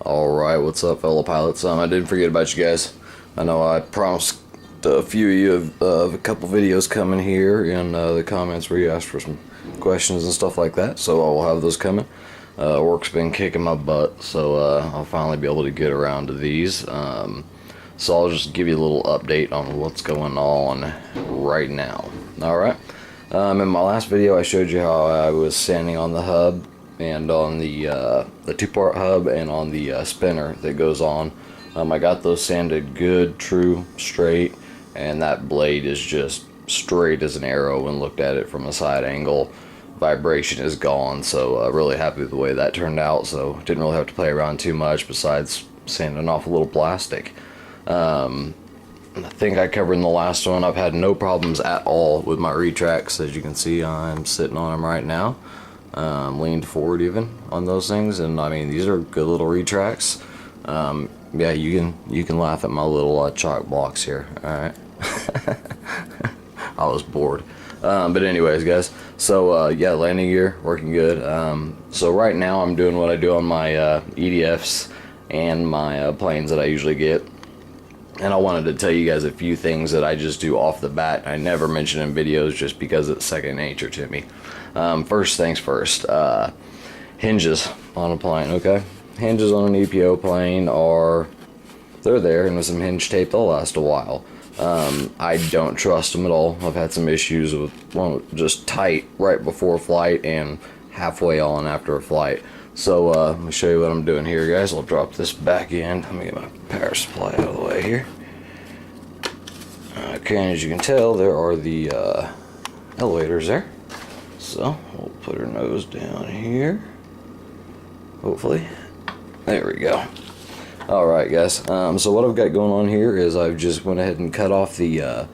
Alright, what's up, fellow pilots? I didn't forget about you guys. I know I promised a few of you of a couple videos coming here in the comments where you asked for some questions and stuff like that, so I will have those coming. Work's been kicking my butt, so I'll finally be able to get around to these. So I'll just give you a little update on what's going on right now. Alright, in my last video I showed you how I was sanding on the hub and on the two-part hub and on the spinner that goes on. I got those sanded good, true, straight, and that blade is just straight as an arrow when looked at it from a side angle. Vibration is gone, so really happy with the way that turned out. So didn't really have to play around too much besides sanding off a little plastic. I think I covered in the last one, I've had no problems at all with my retracts. As you can see, I'm sitting on them right now. Leaned forward even on those things, and I mean, these are good little retracts. Yeah, you can laugh at my little chalk blocks here. Alright. I was bored. But anyways, guys, so yeah, landing gear working good. So right now I'm doing what I do on my EDFs and my planes that I usually get. And I wanted to tell you guys a few things that I just do off the bat. I never mention in videos just because it's second nature to me. First things first, hinges on a plane, okay? Hinges on an EPO plane they're there, and with some hinge tape they'll last a while. I don't trust them at all. I've had some issues with one just tight right before flight and halfway on after a flight. So let me show you what I'm doing here, guys. I'll drop this back in. Let me get my power supply out of the way here. Okay, and as you can tell, there are the elevators there. So we'll put her nose down here. Hopefully. There we go. Alright, guys. So what I've got going on here is I've just went ahead and cut off the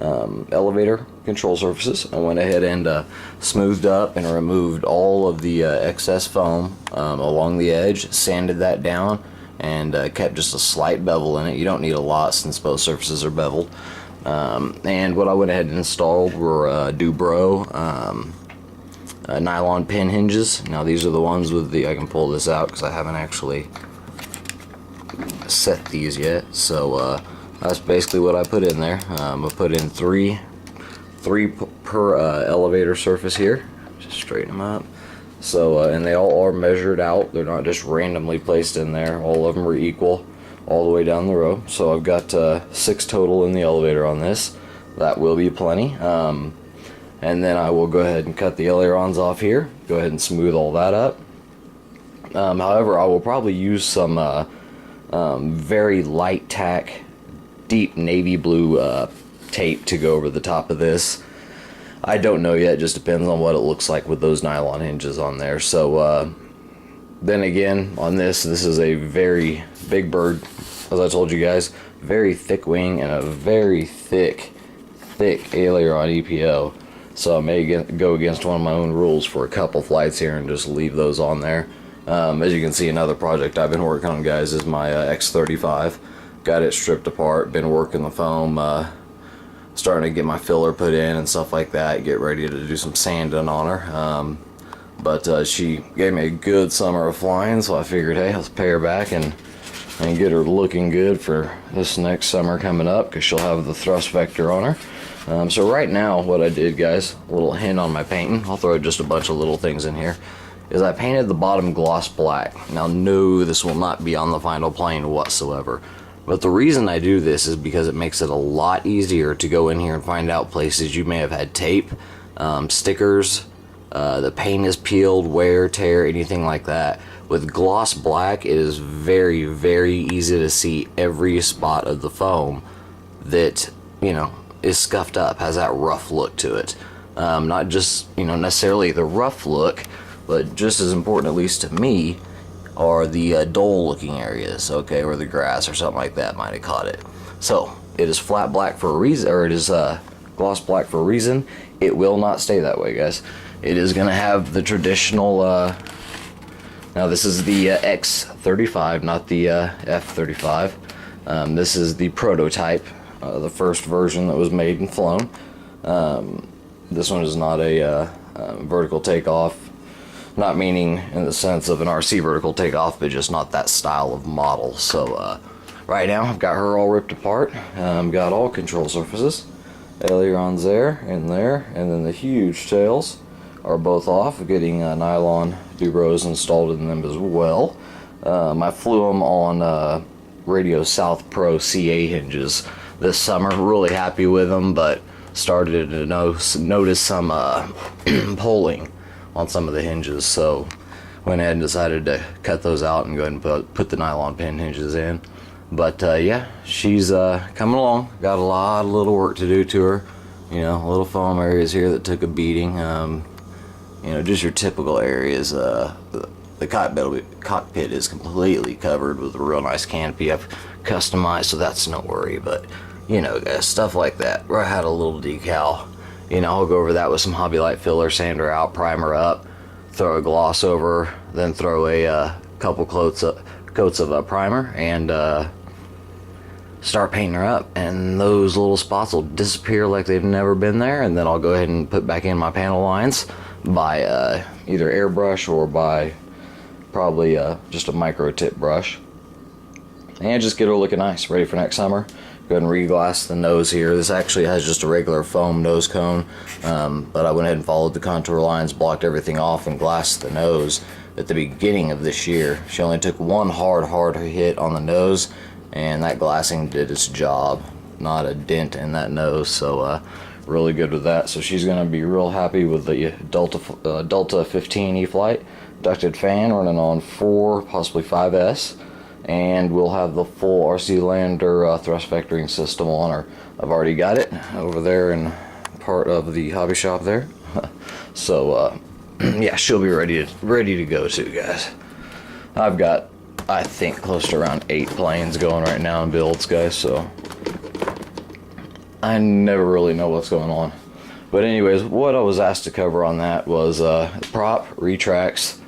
elevator control surfaces. I went ahead and smoothed up and removed all of the excess foam along the edge, sanded that down, and kept just a slight bevel in it. You don't need a lot since both surfaces are beveled. And what I went ahead and installed were Dubro nylon pin hinges. Now these are the ones with the, I can pull this out because I haven't actually set these yet. So that's basically what I put in there. I put in three per elevator surface here. Just straighten them up. So and they all are measured out. They're not just randomly placed in there. All of them are equal all the way down the row. So I've got 6 total in the elevator on this. That will be plenty. And then I will go ahead and cut the ailerons off here. Go ahead and smooth all that up. However, I will probably use some very light tack, deep navy blue tape to go over the top of this. I don't know yet, it just depends on what it looks like with those nylon hinges on there. So then again, on this is a very big bird, as I told you guys, very thick wing and a very thick aileron EPO. So I may go against one of my own rules for a couple flights here and just leave those on there. As you can see, another project I've been working on, guys, is my X35. Got it stripped apart, been working the foam, starting to get my filler put in and stuff like that, get ready to do some sanding on her. But she gave me a good summer of flying, so I figured, hey, let's pay her back and get her looking good for this next summer coming up, because she'll have the thrust vector on her. So right now, what I did, guys, a little hint on my painting, I'll throw just a bunch of little things in here, is I painted the bottom gloss black. Now, no, this will not be on the final plane whatsoever. But the reason I do this is because it makes it a lot easier to go in here and find out places you may have had tape, stickers, the paint is peeled, wear, tear, anything like that. With gloss black, it is very, very easy to see every spot of the foam that, you know, is scuffed up, has that rough look to it. Not just, you know, necessarily the rough look, but just as important, at least to me, are the dull looking areas, okay, where the grass or something like that might have caught it. So it is flat black for a reason, or it is gloss black for a reason. It will not stay that way, guys. It is going to have the traditional, now this is the X35, not the F35. This is the prototype, the first version that was made and flown. This one is not a vertical takeoff Not meaning in the sense of an RC vertical takeoff, but just not that style of model. So right now I've got her all ripped apart. Got all control surfaces, ailerons there, and then the huge tails are both off, getting nylon Dubros installed in them as well. I flew them on Radio South Pro CA hinges this summer. Really happy with them, but started to notice some pulling on some of the hinges, so went ahead and decided to cut those out and go ahead and put the nylon pin hinges in. But yeah, she's coming along. Got a lot of little work to do to her. You know, little foam areas here that took a beating. You know, just your typical areas. The cockpit is completely covered with a real nice canopy I've customized, so that's no worry. But you know, guys, stuff like that where I had a little decal, you know, I'll go over that with some Hobby Light filler, sander out, primer up, throw a gloss over, then throw a couple coats of primer, and start painting her up, and those little spots will disappear like they've never been there. And then I'll go ahead and put back in my panel lines by either airbrush or by probably just a micro tip brush, and just get her looking nice, ready for next summer. Go ahead and re-glass the nose here. This actually has just a regular foam nose cone, but I went ahead and followed the contour lines, blocked everything off, and glassed the nose at the beginning of this year. She only took one hard hit on the nose, and that glassing did its job. Not a dent in that nose, so really good with that. So she's going to be real happy with the Delta 15 E-Flight ducted fan running on 4, possibly 5S. And we'll have the full RC Lander thrust vectoring system on her. I've already got it over there in part of the hobby shop there. So yeah, she'll be ready to go too, guys. I've got, I think, close to around 8 planes going right now in builds, guys, so I never really know what's going on. But anyways, what I was asked to cover on that was prop, retracts,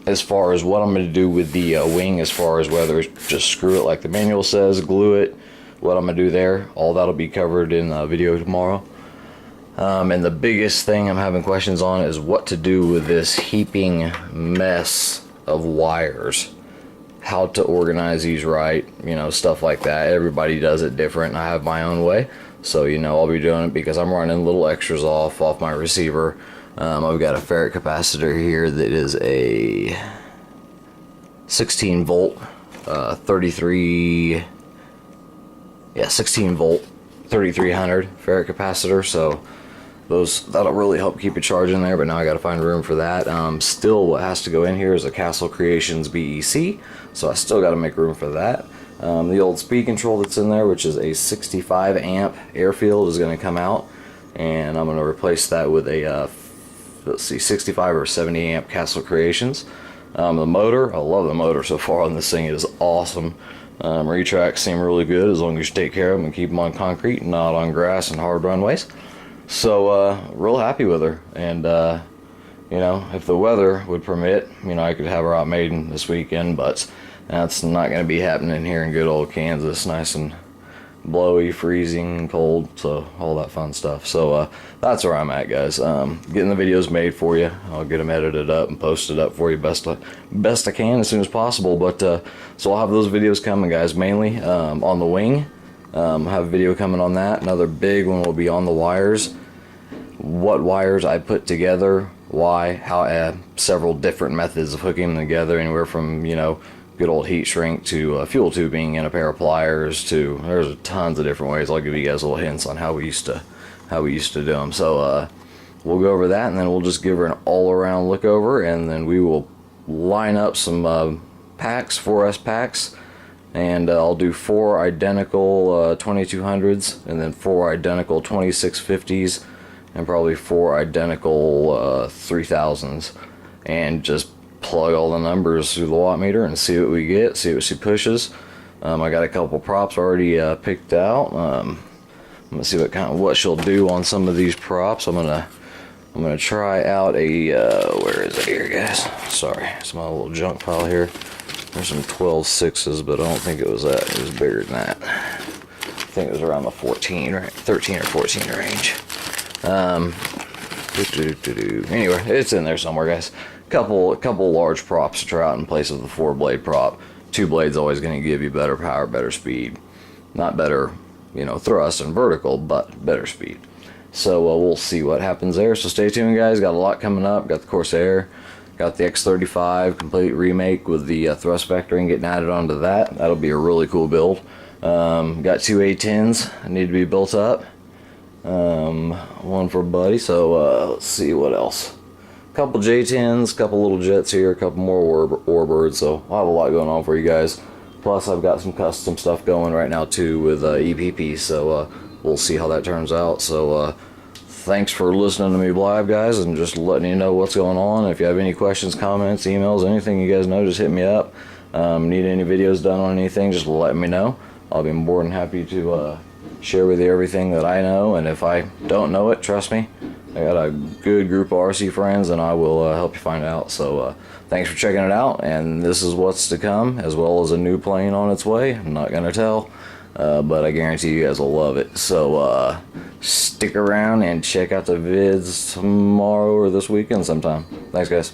as far as what I'm going to do with the wing, as far as whether it's just screw it like the manual says, glue it, what I'm going to do there, all that'll be covered in the video tomorrow. And the biggest thing I'm having questions on is what to do with this heaping mess of wires. How to organize these right, you know, stuff like that. Everybody does it different. I have my own way. So, you know, I'll be doing it because I'm running little extras off my receiver. I've got a ferrite capacitor here that is a 16 volt 16 volt 3300 ferrite capacitor, so that'll really help keep it charging there. But now I got to find room for that. Still, what has to go in here is a Castle Creations BEC, so I still got to make room for that. The old speed control that's in there, which is a 65 amp Airfield, is going to come out, and I'm going to replace that with a let's see, 65 or 70 amp Castle Creations. The motor, I love the motor so far on this thing. It is awesome. Retracts seem really good as long as you take care of them and keep them on concrete, not on grass and hard runways. So real happy with her. And you know, if the weather would permit, you know, I could have her out maiden this weekend, but that's not going to be happening here in good old Kansas. Nice and blowy, freezing, cold, so all that fun stuff. So that's where I'm at, guys. Getting the videos made for you. I'll get them edited up and posted up for you best I can as soon as possible. But so I'll have those videos coming, guys, mainly on the wing. I'll have a video coming on that. Another big one will be on the wires. What wires I put together, why, how, several different methods of hooking them together, anywhere from, you know, good old heat shrink to fuel tubing and a pair of pliers to, there's tons of different ways. I'll give you guys little hints on how we used to do them. So we'll go over that, and then we'll just give her an all-around look over, and then we will line up some packs, 4S packs, and I'll do 4 identical 2200s, and then 4 identical 2650s, and probably 4 identical 3000s, and just plug all the numbers through the watt meter and see what we get, see what she pushes. I got a couple props already picked out. I'm gonna see what she'll do on some of these props. I'm gonna try out a where is it here, guys? Sorry, it's my little junk pile here. There's some 12.6s, but I don't think it was that. It was bigger than that. I think it was around the 13 or 14 range. Anyway, it's in there somewhere, guys. Couple large props to try out in place of the 4-blade prop. 2 blades always going to give you better power, better speed. Not better, you know, thrust and vertical, but better speed. So we'll see what happens there. So stay tuned, guys. Got a lot coming up. Got the Corsaire, got the X35 complete remake with the thrust vectoring getting added onto that. That'll be a really cool build. Got 2 A10s that need to be built up. One for a buddy. So let's see what else. Couple J10s, couple little jets here, a couple more Warbirds. So I'll have a lot going on for you guys. Plus I've got some custom stuff going right now too with EPP. So we'll see how that turns out. So thanks for listening to me blab, guys, and just letting you know what's going on. If you have any questions, comments, emails, anything you guys know, just hit me up. Need any videos done on anything, just let me know. I'll be more than happy to share with you everything that I know, and if I don't know it, trust me, I got a good group of RC friends, and I will help you find out. So thanks for checking it out, and this is what's to come, as well as a new plane on its way. I'm not gonna tell, but I guarantee you guys will love it. So stick around and check out the vids tomorrow or this weekend sometime. Thanks, guys.